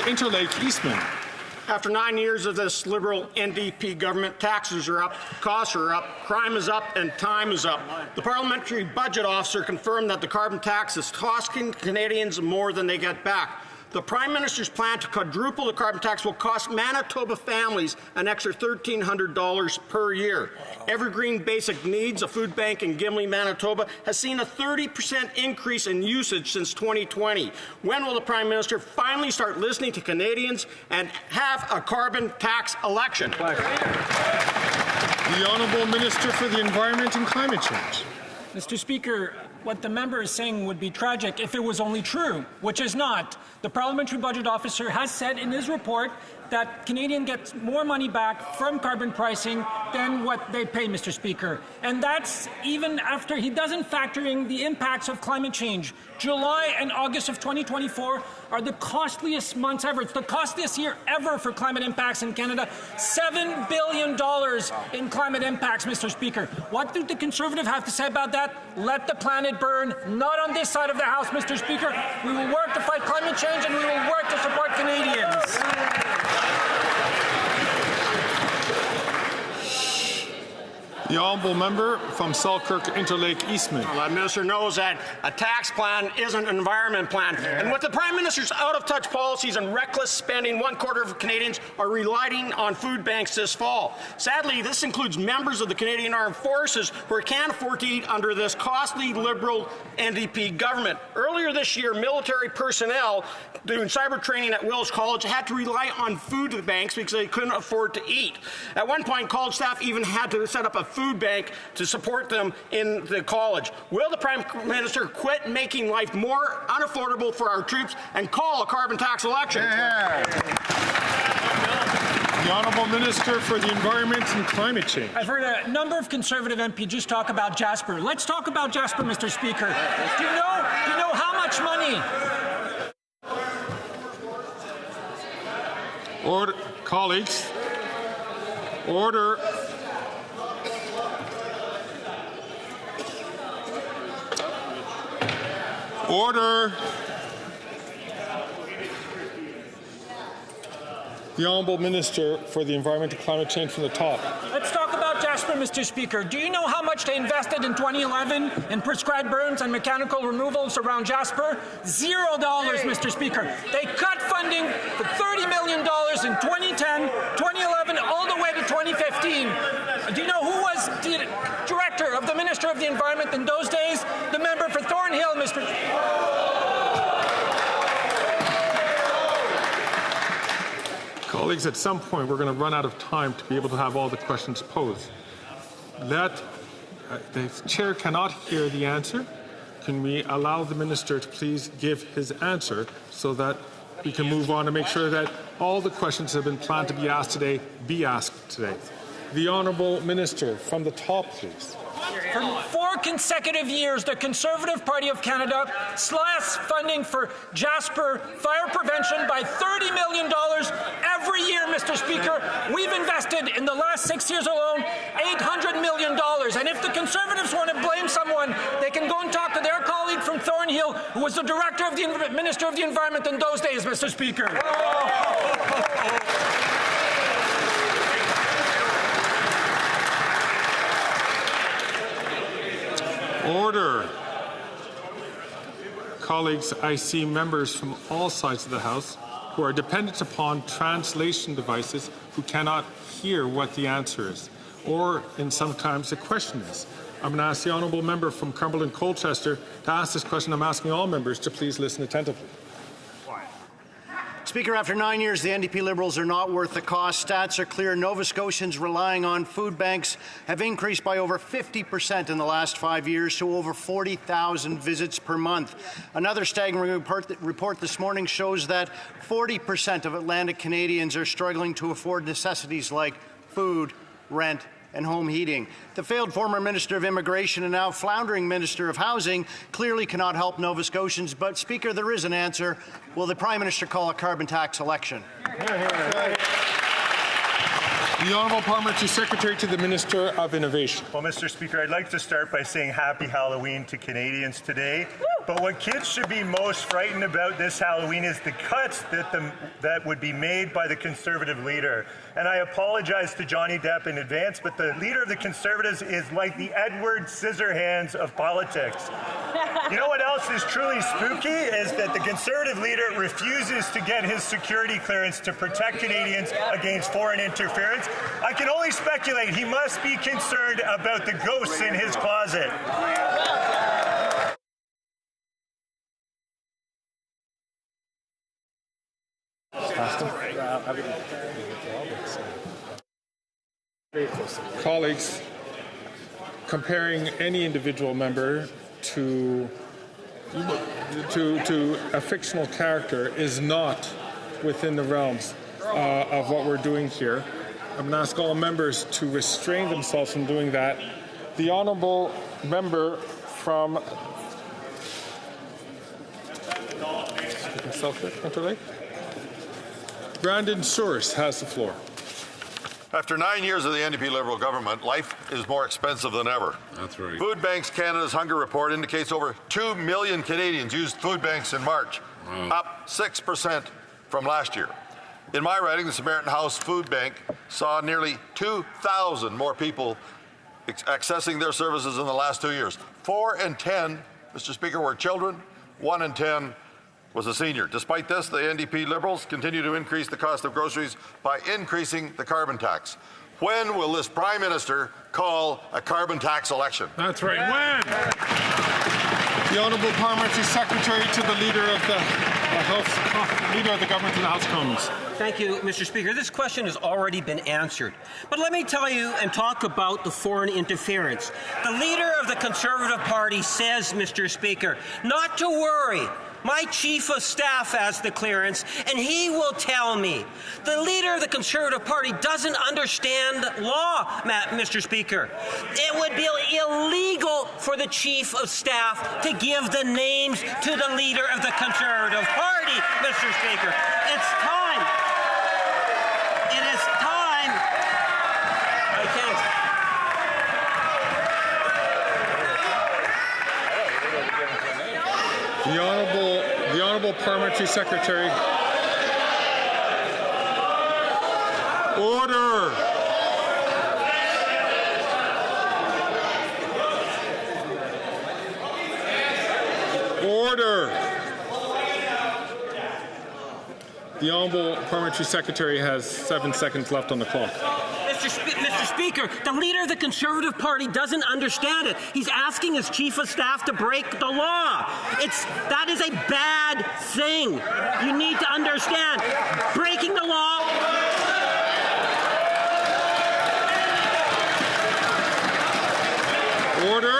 Interlake Eastman. After 9 years of this Liberal-NDP government, taxes are up, costs are up, crime is up, and time is up. The Parliamentary Budget Officer confirmed that the carbon tax is costing Canadians more than they get back. The Prime Minister's plan to quadruple the carbon tax will cost Manitoba families an extra $1,300 per year. Evergreen Basic Needs, a food bank in Gimli, Manitoba, has seen a 30% increase in usage since 2020. When will the Prime Minister finally start listening to Canadians and have a carbon tax election? The Honourable Minister for the Environment and Climate Change. Mr. Speaker, what the member is saying would be tragic if it was only true, which is not. The Parliamentary Budget Officer has said in his report that Canadian gets more money back from carbon pricing than what they pay, Mr. Speaker. And that's even after he doesn't factor in the impacts of climate change. July and August of 2024 are the costliest months ever. It's the costliest year ever for climate impacts in Canada. $7 billion in climate impacts, Mr. Speaker. What do the Conservative have to say about that? Let the planet burn. Not on this side of the House, Mr. Speaker. We will work to fight climate change and we will work to support Canadians. The Honourable Member from Selkirk Interlake Eastman. Well, the Minister knows that a tax plan isn't an environment plan. And with the Prime Minister's out-of-touch policies and reckless spending, 1/4 of Canadians are relying on food banks this fall. Sadly, this includes members of the Canadian Armed Forces who can't afford to eat under this costly Liberal-NDP government. Earlier this year, military personnel doing cyber training at Wills College had to rely on food banks because they couldn't afford to eat. At one point, college staff even had to set up a food bank to support them in the college. Will the Prime Minister quit making life more unaffordable for our troops and call a carbon tax election? The Honourable Minister for the Environment and Climate Change. I've heard a number of Conservative MPs just talk about Jasper. Let's talk about Jasper, Mr. Speaker. Do you know how much money? Order, colleagues. Order. Order. The Honourable Minister for the Environment and Climate Change from the top. Let's talk about Jasper, Mr. Speaker. Do you know how much they invested in 2011 in prescribed burns and mechanical removals around Jasper? $0, Mr. Speaker. They cut funding for $30 million in 2010, 2011, all the way to 2015. Do you know who was the director of the Minister of the Environment in those days? The member for Thornhill, Mr. Colleagues, at some point we're going to run out of time to be able to have all the questions posed. The chair cannot hear the answer. Can we allow the minister to please give his answer so that we can move on and make sure that all the questions that have been planned to be asked today be asked today? The Honourable Minister from the top, please. For 4 consecutive years, the Conservative Party of Canada slashed funding for Jasper fire prevention by $30 million every year, Mr. Speaker. We've invested in the last 6 years alone $800 million. And if the Conservatives want to blame someone, they can go and talk to their colleague from Thornhill, who was the Director of the Minister of the Environment in those days, Mr. Speaker. Order. Colleagues, I see members from all sides of the House who are dependent upon translation devices who cannot hear what the answer is, or in sometimes the question is. I'm going to ask the Honourable Member from Cumberland-Colchester to ask this question. I'm asking all members to please listen attentively. Speaker, after 9 years, the NDP Liberals are not worth the cost. Stats are clear. Nova Scotians relying on food banks have increased by over 50% in the last 5 years to over 40,000 visits per month. Another staggering report this morning shows that 40% of Atlantic Canadians are struggling to afford necessities like food, rent, and home heating. The failed former Minister of Immigration and now floundering Minister of Housing clearly cannot help Nova Scotians, but Speaker, there is an answer. Will the Prime Minister call a carbon tax election? The Honourable Parliamentary Secretary to the Minister of Innovation. Well, Mr. Speaker, I'd like to start by saying Happy Halloween to Canadians today. But what kids should be most frightened about this Halloween is the cuts that would be made by the Conservative leader. And I apologize to Johnny Depp in advance, but the leader of the Conservatives is like the Edward Scissorhands of politics. You know what else is truly spooky is that the Conservative leader refuses to get his security clearance to protect Canadians against foreign interference. I can only speculate he must be concerned about the ghosts in his closet. Colleagues, comparing any individual member to a fictional character is not within the realms of what we're doing here. I'm going to ask all members to restrain themselves from doing that. The honourable member from Brandon Source has the floor. After 9 years of the NDP Liberal government, life is more expensive than ever. That's right. Food Banks Canada's hunger report indicates over 2 million Canadians used food banks in March, up 6% from last year. In my riding, the Samaritan House Food Bank saw nearly 2,000 more people accessing their services in the last 2 years. 4 in 10, Mr. Speaker, were children. 1 in 10 was a senior. Despite this, the NDP Liberals continue to increase the cost of groceries by increasing the carbon tax. When will this Prime Minister call a carbon tax election? That's right. When? The Honourable Parliamentary Secretary to the Leader of the Leader of the Government in the House of Commons. Thank you, Mr. Speaker. This question has already been answered. But let me tell you and talk about the foreign interference. The Leader of the Conservative Party says, Mr. Speaker, not to worry. My Chief of Staff has the clearance, and he will tell me. The Leader of the Conservative Party doesn't understand law, Mr. Speaker. It would be illegal for the Chief of Staff to give the names to the Leader of the Conservative Party, Mr. Speaker. It's time. It is time. I can't. The Honourable Parliamentary Secretary. Order. Order. The Honourable Parliamentary Secretary has 7 seconds left on the clock. Mr. Speaker, the Leader of the Conservative Party doesn't understand it. He's asking his Chief of Staff to break the law. That is a bad thing. You need to understand. Breaking the law. Order.